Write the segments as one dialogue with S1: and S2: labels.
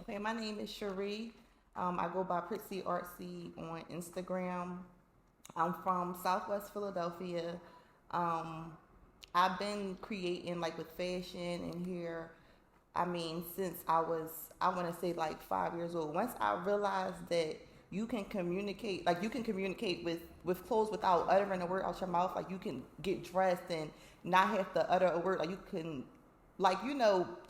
S1: Okay, my name is Sherri. I go by 𝗬𝗡𝗦𝗡𝗘 on Instagram. I'm from Southwest Philadelphia. Um, I've been creating like with fashion and hair. I mean, since I want to say like 5 years old. Once I realized that you can communicate, like you can communicate with clothes without uttering a word out your mouth. Like you can get dressed and not have to utter a word. Like you can, like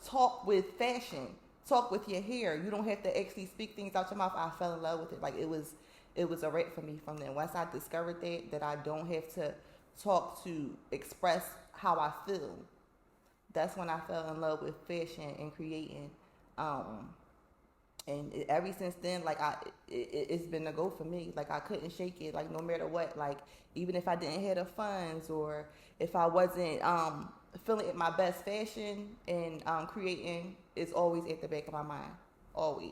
S1: talk with fashion, talk with your hair. You don't have to actually speak things out your mouth. I fell in love with it. Like it was a wrap for me from then. Once I discovered that I don't have to talk to express how I feel, that's when I fell in love with fashion and creating. Um, and ever since then, like it's been a go for me. Like I couldn't shake it. Like no matter what. Like even if I didn't have the funds or if I wasn't feeling at my best, fashion and creating is always at the back of my mind. Always.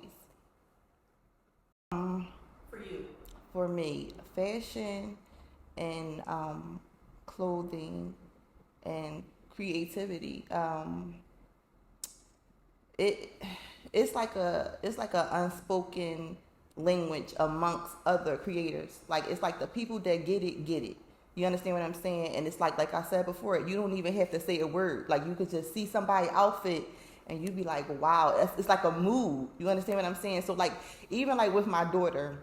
S2: For you?
S1: For me, fashion and clothing and creativity. It it's like a unspoken language amongst other creators. Like it's like the people that get it. You understand what I'm saying? And it's like I said before, you don't even have to say a word. Like you could just see somebody's outfit and you be like, wow, it's like a mood. You understand what I'm saying? So like even like with my daughter,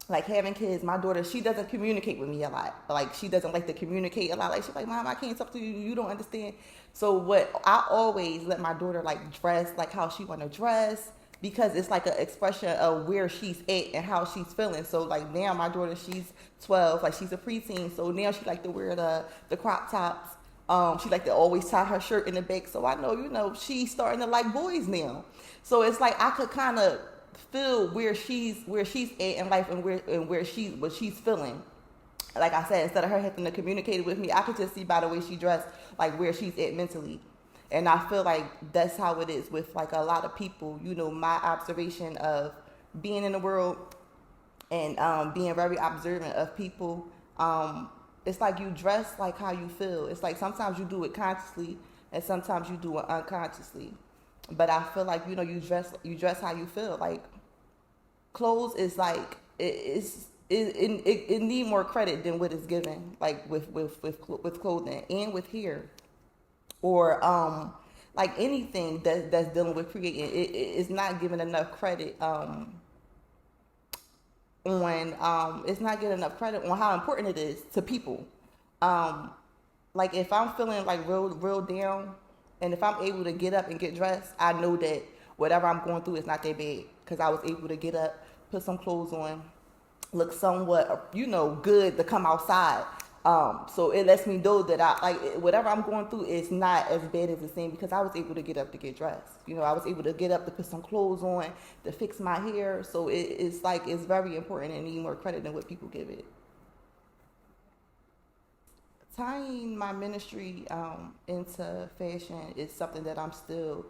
S1: like having kids, my daughter, she doesn't communicate with me a lot. Like she doesn't like to communicate a lot. Like she's like, Mom, I can't talk to you. You don't understand. So what I always let my daughter like dress like how she want to dress because it's like an expression of where she's at and how she's feeling. So like now my daughter, she's 12, like she's a preteen. So now she like to wear the crop tops. She like to always tie her shirt in the back. So I know, she's starting to like boys now. So it's like I could kind of feel where she's at in life and what she's feeling. Like I said, instead of her having to communicate with me, I could just see by the way she dressed, like where she's at mentally. And I feel like that's how it is with like a lot of people. My observation of being in the world and being very observant of people. It's like you dress like how you feel. It's like sometimes you do it consciously and sometimes you do it unconsciously. But I feel like you dress how you feel. Like clothes is like it need more credit than what it's given. Like with clothing and with hair, or like anything that's dealing with creating, it's not given enough credit on it's not getting enough credit on how important it is to people. Like if I'm feeling like real down, and if I'm able to get up and get dressed, I know that whatever I'm going through is not that bad because I was able to get up, put some clothes on, look somewhat, good to come outside. So it lets me know that I like whatever I'm going through is not as bad as it seems because I was able to get up to get dressed. I was able to get up to put some clothes on, to fix my hair. So it's like it's very important and need more credit than what people give it. Tying my ministry into fashion is something that I'm still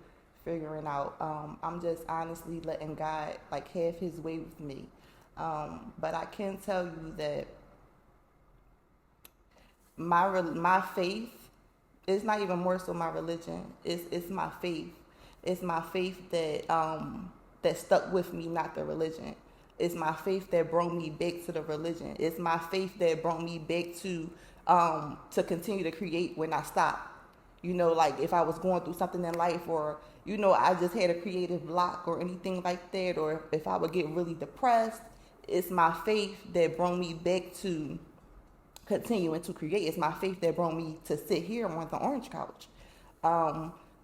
S1: figuring out. I'm just honestly letting God like have His way with me. But I can tell you that my faith is not even more so my religion. It's my faith. It's my faith that stuck with me, not the religion. It's my faith that brought me back to the religion. It's my faith that brought me back to continue to create when I stop. Like if I was going through something in life or, I just had a creative block or anything like that, or if I would get really depressed, it's my faith that brought me back to continuing to create. It's my faith that brought me to sit here on the orange couch.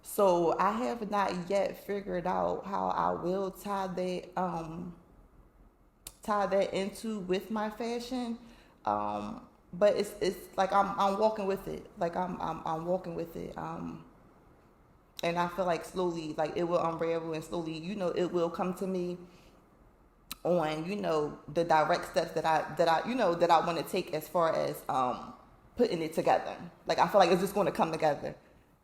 S1: So I have not yet figured out how I will tie that into with my fashion. But it's like I'm walking with it. Like I'm walking with it. And I feel like slowly, like it will unravel and slowly, it will come to me on, the direct steps that I want to take as far as putting it together. Like I feel like it's just going to come together.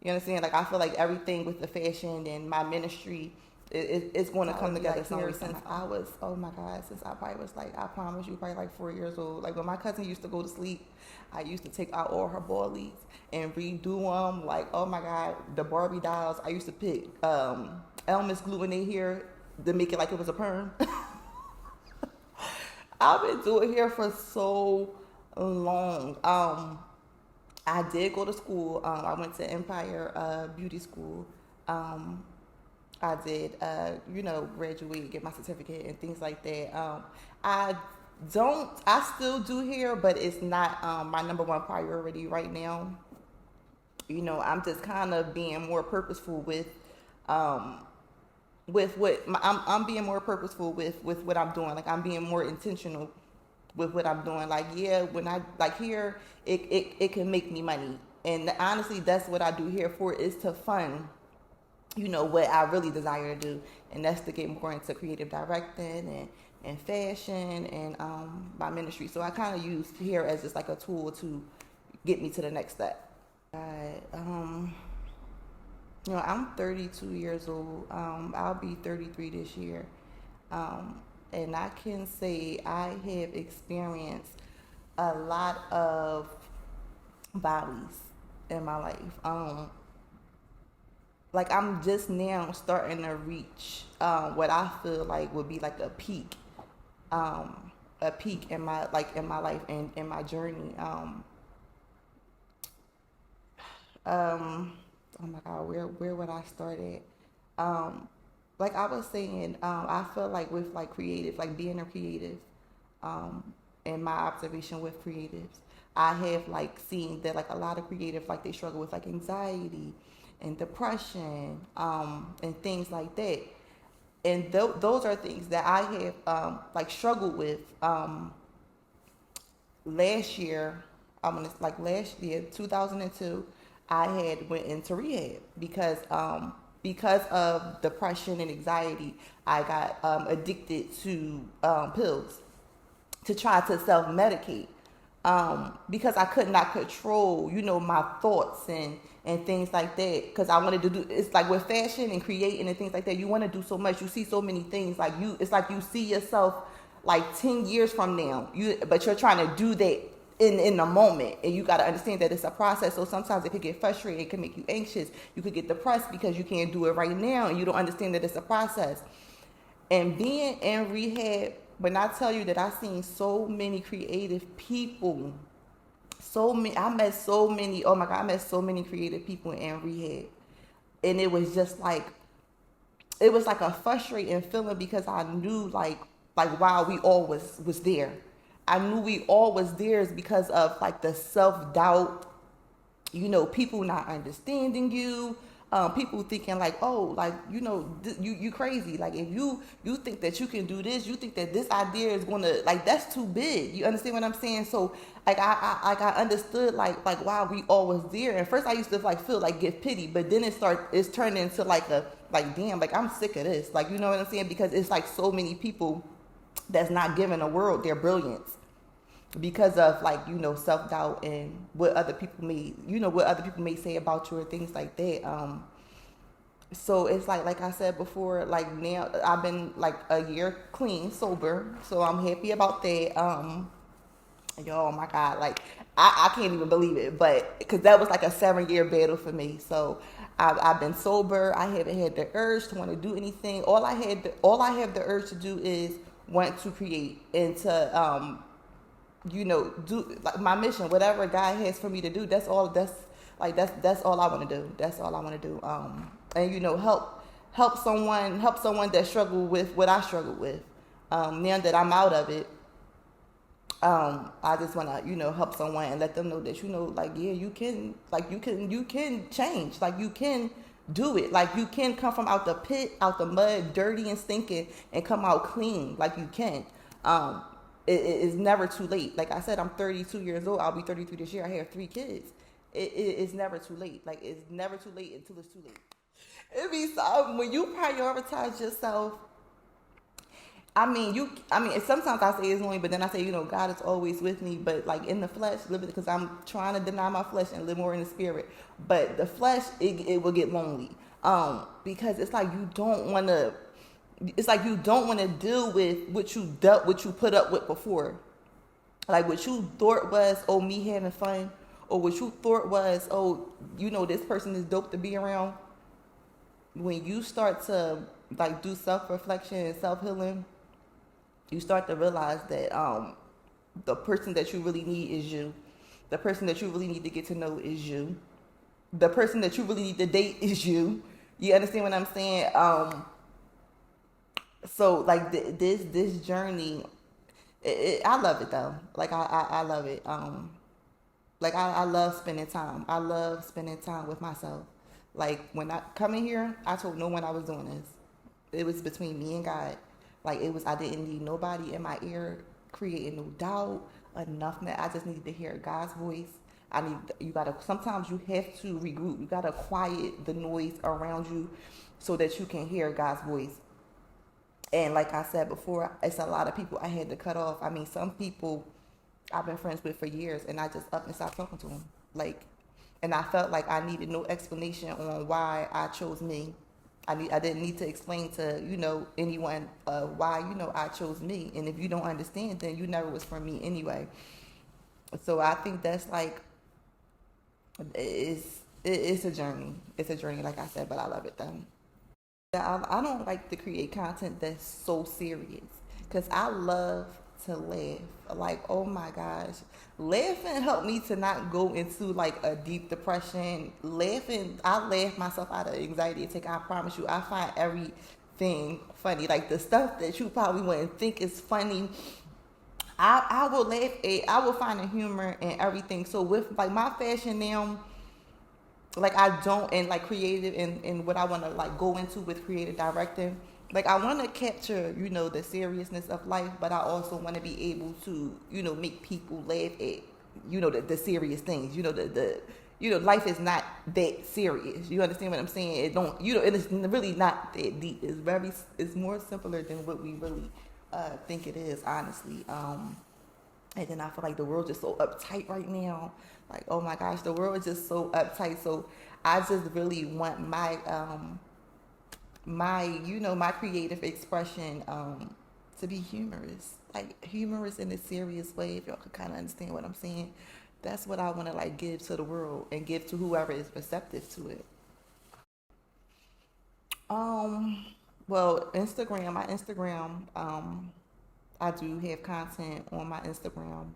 S1: You understand? Like I feel like everything with the fashion and my ministry, it's going to come together. Like since I was, oh my God, since I probably was like, I promise you, probably like 4 years old. Like when my cousin used to go to sleep, I used to take out all her ballies and redo them. Like, oh my God, the Barbie dolls. I used to pick Elmer's glue in their hair to make it like it was a perm. I've been doing hair for so long. I did go to school. I went to Empire Beauty School. I did, graduate, get my certificate and things like that. I still do hair, but it's not my number one priority right now. I'm just kind of being more purposeful with what I'm being more purposeful with what I'm doing. Like, I'm being more intentional with what I'm doing. Like, yeah, when I like here, it can make me money, and honestly, that's what I do here for, is to fund what I really desire to do, and that's to get more into creative directing and fashion and my ministry. So I kind of use hair as just like a tool to get me to the next step. I'm 32 years old. I'll be 33 this year. And I can say I have experienced a lot of bodies in my life. Like, I'm just now starting to reach what I feel like would be like a peak in my life and in my journey. Oh my God, where would I start at? Like I was saying, I feel like with like creative, like being a creative, and my observation with creatives, I have like seen that like a lot of creatives, like they struggle with like anxiety and depression, and things like that. And those are things that I have like struggled with. Last year, 2002, I had went into rehab because of depression and anxiety. I got addicted to pills to try to self-medicate, because I could not control, my thoughts and things like that. Because I wanted to do, it's like with fashion and creating and things like that, you want to do so much. You see so many things. Like it's like you see yourself like 10 years from now. But you're trying to do that in the moment, and you got to understand that it's a process. So sometimes it could get frustrated, it can make you anxious, you could get depressed because you can't do it right now and you don't understand that it's a process. And being in rehab, when I tell you that I've seen so many creative people, I met so many creative people in rehab, and it was just like, it was like a frustrating feeling, because I knew like wow, we all was there. I knew we all was there because of like the self-doubt, people not understanding you, people thinking like, oh, like, you crazy. Like, if you think that you can do this, you think that this idea is going to, like, that's too big. You understand what I'm saying? So like, I understood like, wow, we all was there. And first I used to like feel like get pity, but then it's turned into like damn, like I'm sick of this. Like, you know what I'm saying? Because it's like so many people that's not giving the world their brilliance because of like, self-doubt and what other people may say about you or things like that. So it's like I said before, like now I've been like a year clean, sober. So I'm happy about that. Oh my God, like I can't even believe it, but because that was like a 7-year battle for me. So I've been sober. I haven't had the urge to want to do anything. All I have the urge to do is want to create and to do like my mission, whatever God has for me to do. That's all I want to do. That's all I want to do. And help someone that struggled with what I struggled with. Now that I'm out of it, I just want to help someone and let them know that like, yeah, you can change, like you can do it, like you can come from out the pit, out the mud, dirty and stinking, and come out clean, like you can. It is never too late. Like I said, I'm 32 years old. I'll be 33 this year. I have 3 kids. It's never too late. Like, it's never too late until it's too late. It be so, when you prioritize yourself, sometimes I say it's lonely, but then I say, God is always with me. But like in the flesh, because I'm trying to deny my flesh and live more in the spirit. But the flesh, it will get lonely. Because it's like you don't want to deal with what you put up with before. Like what you thought was, oh, me having fun, or what you thought was, oh, this person is dope to be around. When you start to like do self-reflection and self-healing, you start to realize that the person that you really need is you. The person that you really need to get to know is you. The person that you really need to date is you. You understand what I'm saying? So like this journey, I love it though. Like I love it. Like I love spending time. I love spending time with myself. Like when I come in here, I told no one I was doing this. It was between me and God. Like it was, I didn't need nobody in my ear creating no doubt or nothing. I just needed to hear God's voice. Sometimes you have to regroup. You gotta quiet the noise around you so that you can hear God's voice. And like I said before, it's a lot of people I had to cut off. I mean, some people I've been friends with for years, and I just up and stopped talking to them. Like, and I felt like I needed no explanation on why I chose me. I didn't need to explain to anyone why I chose me. And if you don't understand, then you never was for me anyway. So I think that's like it's a journey. It's a journey, like I said, but I love it though. I don't like to create content that's so serious because I love to laugh. Like, oh my gosh, laughing helped me to not go into like a deep depression. I laugh myself out of anxiety attack. I promise you, I find everything funny. Like the stuff that you probably wouldn't think is funny, I will laugh at. I will find the humor in everything. So with like my fashion now, like I don't, and like creative and what I want to like go into with creative directing, like I want to capture the seriousness of life, but I also want to be able to make people laugh at the serious things. Life is not that serious. You understand what I'm saying? It don't and it's really not that deep. It's more simpler than what we really think it is, honestly. And then I feel like the world is so uptight right now. Like, oh my gosh, the world is just so uptight. So I just really want my my creative expression to be humorous. Like humorous in a serious way, if y'all could kind of understand what I'm saying. That's what I want to like give to the world and give to whoever is receptive to it. Well, my Instagram, I do have content on my Instagram.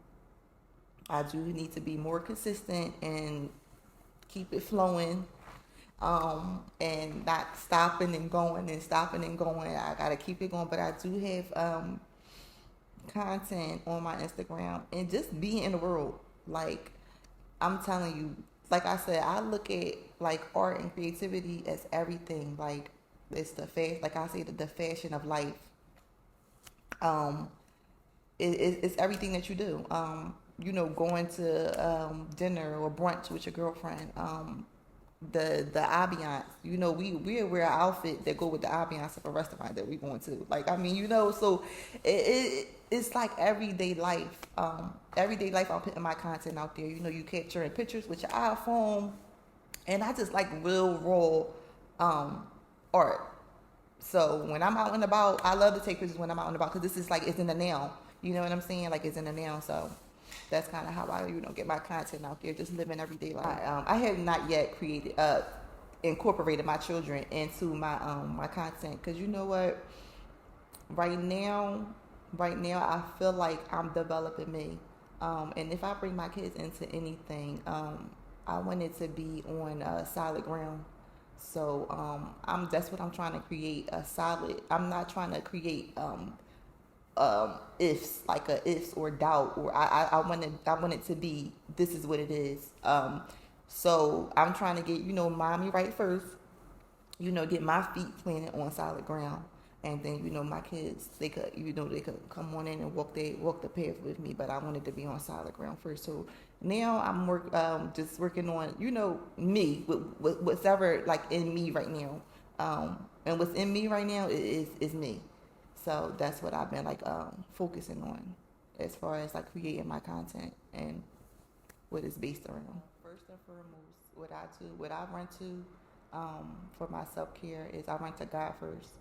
S1: I do need to be more consistent and keep it flowing, and not stopping and going and stopping and going. I gotta keep it going, but I do have content on my Instagram and just be in the world. Like I'm telling you, like I said, I look at like art and creativity as everything. Like it's like I say, the fashion of life. It's everything that you do. Going to dinner or brunch with your girlfriend. The ambiance. We wear an outfit that go with the ambiance of a restaurant that we going to. Like I mean, so it's like everyday life. Everyday life. I'm putting my content out there. You capturing pictures with your iPhone, and I just like real raw art. So when I'm out and about, I love to take pictures when I'm out and about because this is like it's in the now. You know what I'm saying? Like it's in the now. So that's kind of how I get my content out there, just living everyday life. I have not yet incorporated my children into my content because you know what? Right now, I feel like I'm developing me, and if I bring my kids into anything, I want it to be on solid ground. So that's what I'm trying to create, a solid. I'm not trying to create ifs, like a ifs or doubt, or I want it to be this is what it is. So I'm trying to get mommy right first, get my feet planted on solid ground, and then my kids they could come on in and walk the path with me, but I wanted to be on solid ground first. So now I'm just working on me with whatever like in me right now, and what's in me right now is me. So that's what I've been like focusing on as far as like creating my content and what it's based around. First and foremost, what I run to for my self-care is I run to God first.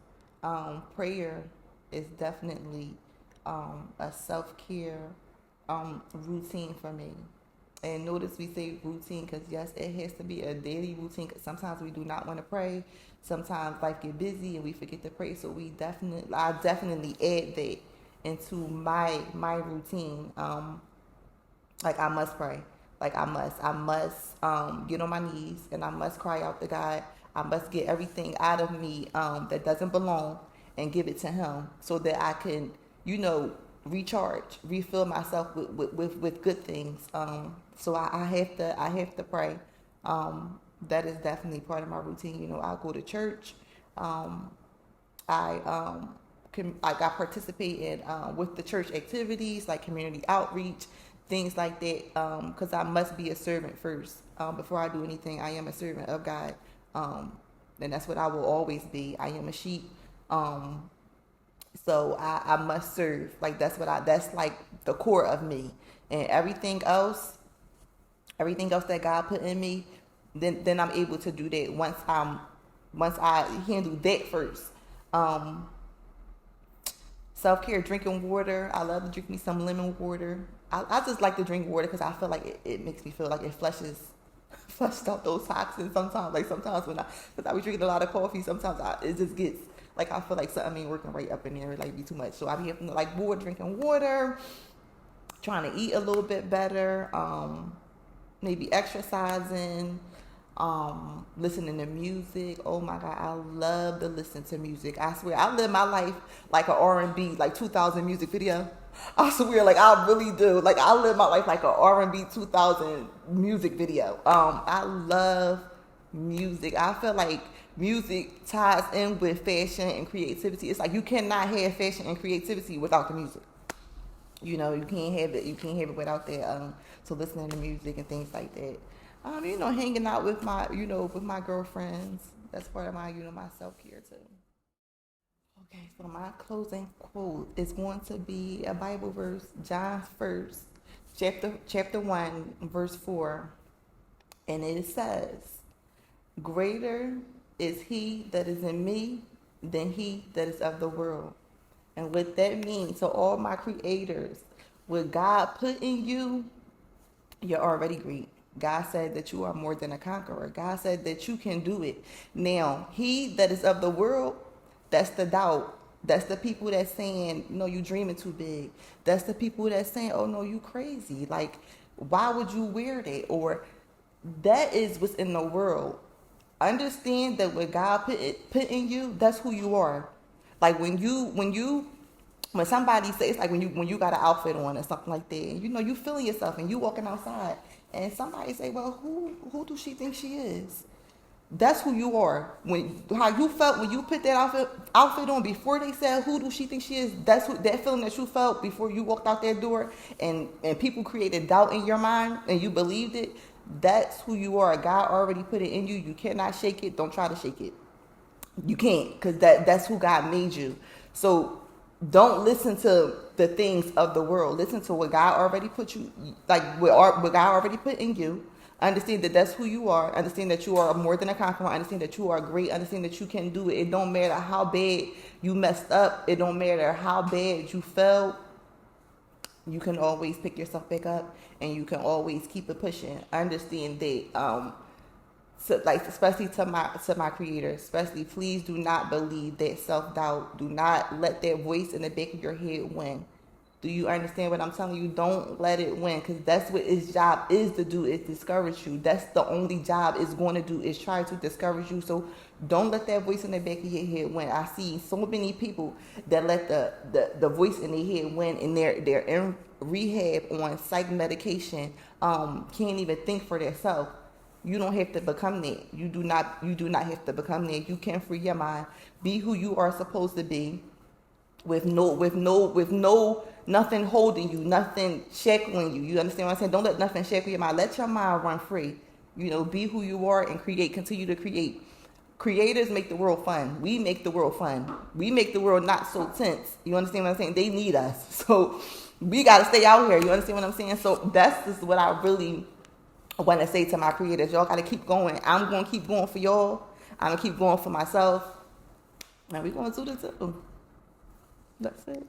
S1: Prayer is definitely a self-care routine for me. And notice we say routine because, yes, it has to be a daily routine because sometimes we do not want to pray. Sometimes life get busy and we forget to pray. So I definitely add that into my routine. Like I must pray. Like I must get on my knees and I must cry out to God. I must get everything out of me that doesn't belong and give it to Him so that I can, recharge, refill myself with good things. So I have to pray. That is definitely part of my routine. I go to church. I participate in with the church activities like community outreach, things like that, because I must be a servant first. Before I do anything, I am a servant of God, and that's what I will always be. I am a sheep, so I must serve. Like that's like the core of me, and everything else that God put in me, then I'm able to do that once I handle that first. Self-care, drinking water. I love to drink me some lemon water. I just like to drink water because I feel like it makes me feel like it flushes out those toxins sometimes. Like sometimes because I be drinking a lot of coffee, sometimes it just gets, like I feel like something ain't working right up in there, like be too much. So I be having like drinking water, trying to eat a little bit better, maybe exercising, listening to music. Oh my God, I love to listen to music. I swear, I live my life like an R&B, like 2000 music video. I swear, like I really do. Like I live my life like an R&B 2000 music video. I love music. I feel like music ties in with fashion and creativity. It's like you cannot have fashion and creativity without the music. You can't have it. You can't have it without that. So listening to music and things like that. Hanging out with my girlfriends. That's part of my, my self-care too. Okay, so my closing quote is going to be a Bible verse, John 1st, chapter 1, verse 4. And it says, "Greater is he that is in me than he that is of the world." And what that means to all my creators, what God put in you, you're already great. God said that you are more than a conqueror. God said that you can do it. Now, he that is of the world, that's the doubt. That's the people that's saying, no, you dreaming too big. That's the people that's saying, oh, no, you crazy. Like, why would you wear that? Or that is what's in the world. Understand that what God put in you, that's who you are. Like when somebody says, it's like when you got an outfit on or something like that, you feeling yourself and you walking outside and somebody say, well, who do she think she is? That's who you are. How you felt when you put that outfit on before they said, who do she think she is? That's that feeling that you felt before you walked out that door and people created doubt in your mind and you believed it. That's who you are. God already put it in you. You cannot shake it. Don't try to shake it. You can't, because that's who God made you. So don't listen to the things of the world. Listen to what God already put you, like what God already put in you. Understand that that's who you are. Understand that you are more than a conqueror. Understand that you are great. Understand that you can do it. It don't matter how bad you messed up. It don't matter how bad you felt. You can always pick yourself back up, and you can always keep it pushing. Understand that, especially to my creators, especially, please do not believe that self-doubt. Do not let that voice in the back of your head win. Do you understand what I'm telling you? Don't let it win, because that's what its job is to do, is discourage you. That's the only job it's going to do, is try to discourage you. So don't let that voice in the back of your head win. I see so many people that let the voice in their head win, and they're in rehab on psych medication, can't even think for themselves. You don't have to become that. You do not have to become that. You can free your mind. Be who you are supposed to be, with no nothing holding you, nothing shackling you. You understand what I'm saying? Don't let nothing shackle your mind. Let your mind run free. Be who you are and create. Continue to create. Creators make the world fun. We make the world fun. We make the world not so tense. You understand what I'm saying? They need us. So we got to stay out here. You understand what I'm saying? So that's just what I really want to say to my creators. Y'all got to keep going. I'm going to keep going for y'all. I'm going to keep going for myself. And we're going to do this too. That's it.